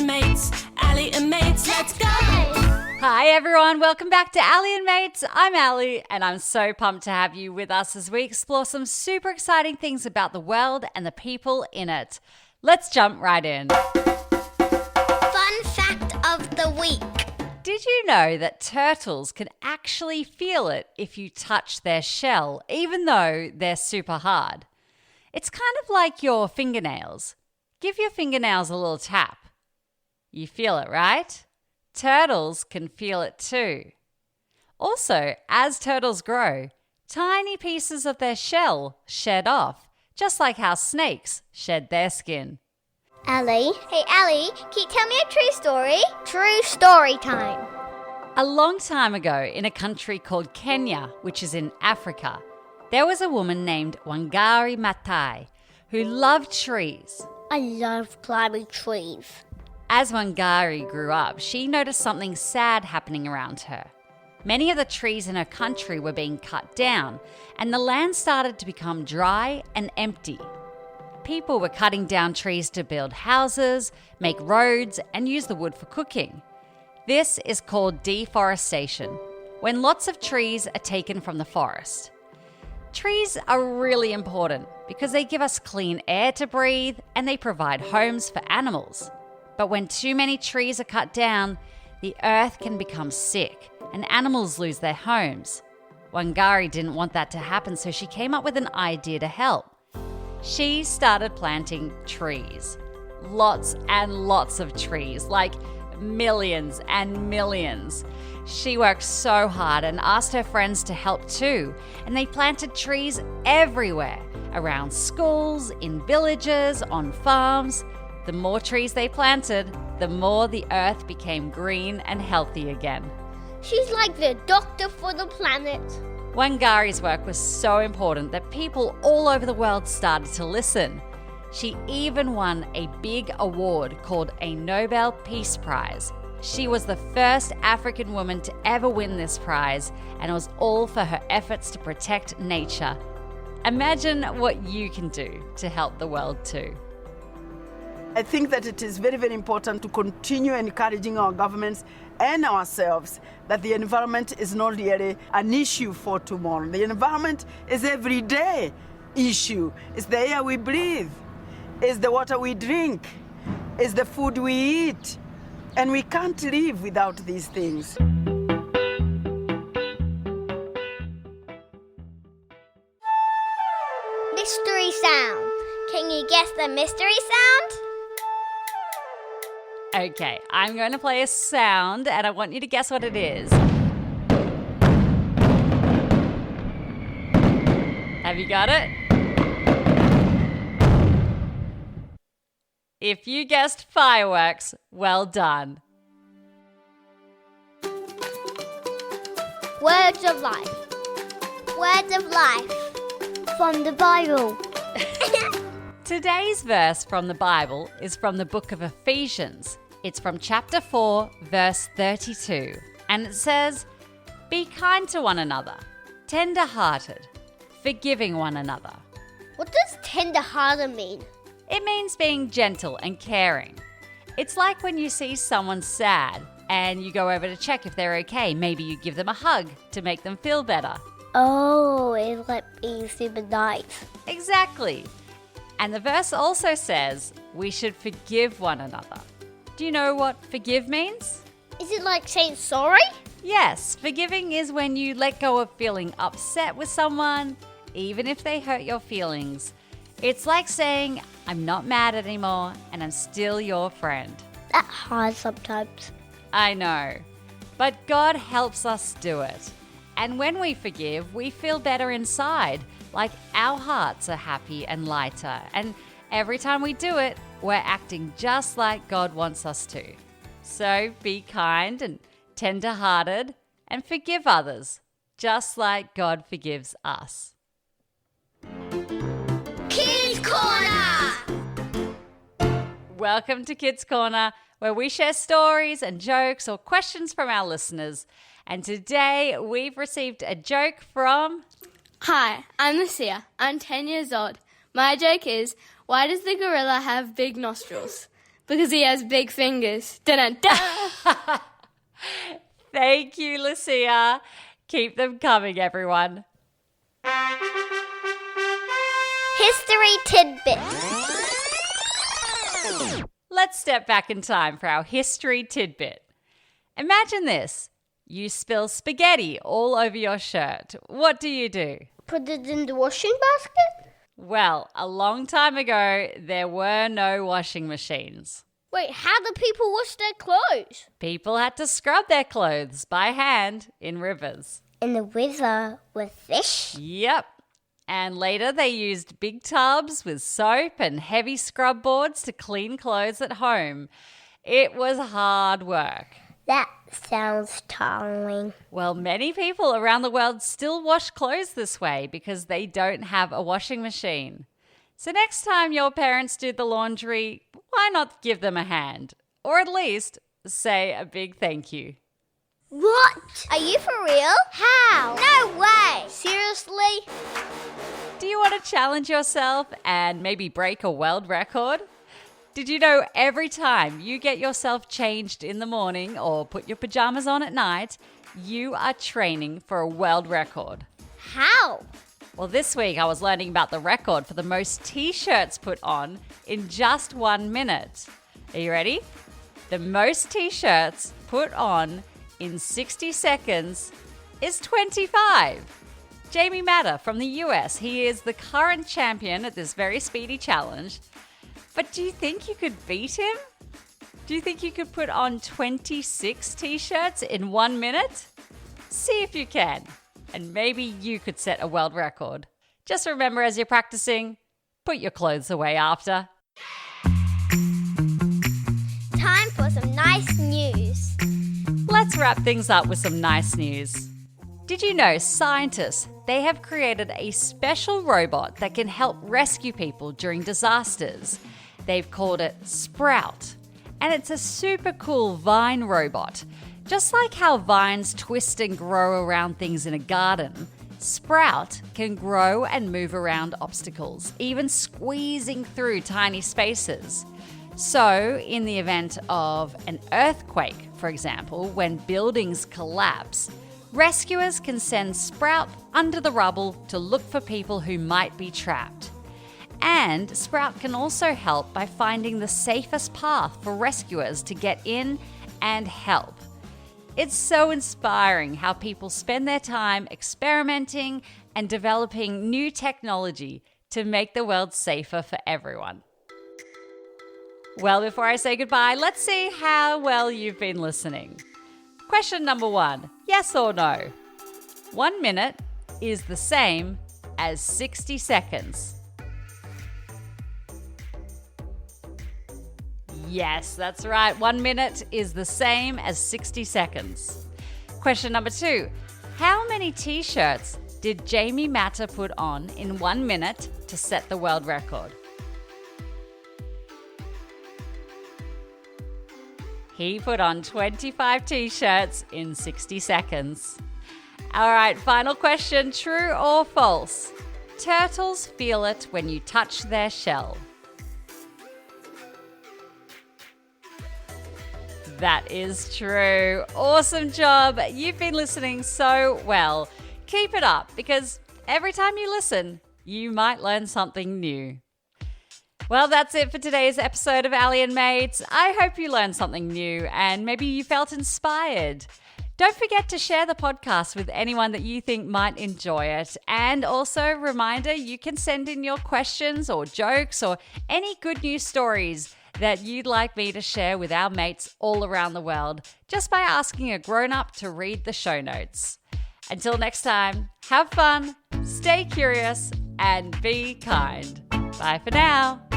Mates, Ali and Mates, let's go! Hi everyone, welcome back to Ali and Mates. I'm Ali and I'm so pumped to have you with us as we explore some super exciting things about the world and the people in it. Let's jump right in. Fun fact of the week. Did you know that turtles can actually feel it if you touch their shell, even though they're super hard? It's kind of like your fingernails. Give your fingernails a little tap. You feel it, right? Turtles can feel it too. Also, as turtles grow, tiny pieces of their shell shed off, just like how snakes shed their skin. Ali. Hey, Ali, can you tell me a true story? True story time. A long time ago, in a country called Kenya, which is in Africa, there was a woman named Wangari Maathai who loved trees. I love climbing trees. As Wangari grew up, she noticed something sad happening around her. Many of the trees in her country were being cut down, and the land started to become dry and empty. People were cutting down trees to build houses, make roads, and use the wood for cooking. This is called deforestation, when lots of trees are taken from the forest. Trees are really important because they give us clean air to breathe and they provide homes for animals. But when too many trees are cut down, the earth can become sick and animals lose their homes. Wangari didn't want that to happen, so she came up with an idea to help. She started planting trees. Lots and lots of trees, like millions and millions. She worked so hard and asked her friends to help too, and they planted trees everywhere, around schools, in villages, on farms. The more trees they planted, the more the earth became green and healthy again. She's like the doctor for the planet. Wangari's work was so important that people all over the world started to listen. She even won a big award called a Nobel Peace Prize. She was the first African woman to ever win this prize, and it was all for her efforts to protect nature. Imagine what you can do to help the world too. I think that it is very, very important to continue encouraging our governments and ourselves that the environment is not really an issue for tomorrow. The environment is an everyday issue. It's the air we breathe, it's the water we drink, it's the food we eat. And we can't live without these things. Mystery sound. Can you guess the mystery sound? Okay, I'm going to play a sound and I want you to guess what it is. Have you got it? If you guessed fireworks, well done. Words of life. Words of life. From the Bible. Today's verse from the Bible is from the book of Ephesians. It's from chapter 4, verse 32. And it says, "Be kind to one another, tender-hearted, forgiving one another." What does tender-hearted mean? It means being gentle and caring. It's like when you see someone sad and you go over to check if they're okay. Maybe you give them a hug to make them feel better. Oh, it's like being super nice. Exactly. And the verse also says we should forgive one another. Do you know what forgive means? Is it like saying sorry? Yes, forgiving is when you let go of feeling upset with someone, even if they hurt your feelings. It's like saying, I'm not mad anymore and I'm still your friend. That's hard sometimes. I know, but God helps us do it. And when we forgive, we feel better inside, like our hearts are happy and lighter. And every time we do it, we're acting just like God wants us to. So be kind and tender-hearted and forgive others, just like God forgives us. Kids Corner! Welcome to Kids Corner, where we share stories and jokes or questions from our listeners. And today we've received a joke from... Hi, I'm Lucia. I'm 10 years old. My joke is, why does the gorilla have big nostrils? Because he has big fingers. Dun-dun-dun. Thank you, Lucia. Keep them coming, everyone. History tidbit. Let's step back in time for our history tidbit. Imagine this. You spill spaghetti all over your shirt. What do? Put it in the washing basket? Well, a long time ago, there were no washing machines. Wait, how do people wash their clothes? People had to scrub their clothes by hand in rivers. In the river with fish? Yep. And later they used big tubs with soap and heavy scrub boards to clean clothes at home. It was hard work. That sounds tiring. Well, many people around the world still wash clothes this way because they don't have a washing machine. So next time your parents do the laundry, why not give them a hand? Or at least say a big thank you. What? Are you for real? How? No way! Seriously? Do you want to challenge yourself and maybe break a world record? Did you know every time you get yourself changed in the morning or put your pajamas on at night, you are training for a world record? How? Well, this week I was learning about the record for the most t-shirts put on in just 1 minute. Are you ready? The most t-shirts put on in 60 seconds is 25. Jamie Matter from the US, he is the current champion at this very speedy challenge. But do you think you could beat him? Do you think you could put on 26 t-shirts in 1 minute? See if you can. And maybe you could set a world record. Just remember as you're practicing, put your clothes away after. Time for some nice news. Let's wrap things up with some nice news. Did you know scientists, they have created a special robot that can help rescue people during disasters. They've called it Sprout. And it's a super cool vine robot. Just like how vines twist and grow around things in a garden, Sprout can grow and move around obstacles, even squeezing through tiny spaces. So, in the event of an earthquake, for example, when buildings collapse, rescuers can send Sprout under the rubble to look for people who might be trapped. And Sprout can also help by finding the safest path for rescuers to get in and help. It's so inspiring how people spend their time experimenting and developing new technology to make the world safer for everyone. Well, before I say goodbye, let's see how well you've been listening. Question number 1, yes or no? 1 minute is the same as 60 seconds. Yes, that's right. 1 minute is the same as 60 seconds. Question number 2. How many t-shirts did Jamie Matter put on in 1 minute to set the world record? He put on 25 t-shirts in 60 seconds. All right, final question. True or false? Turtles feel it when you touch their shell. That is true. Awesome job. You've been listening so well. Keep it up because every time you listen, you might learn something new. Well, that's it for today's episode of Ali and Mates. I hope you learned something new and maybe you felt inspired. Don't forget to share the podcast with anyone that you think might enjoy it. And also, reminder, you can send in your questions or jokes or any good news stories that you'd like me to share with our mates all around the world just by asking a grown-up to read the show notes. Until next time, have fun, stay curious, and be kind. Bye for now.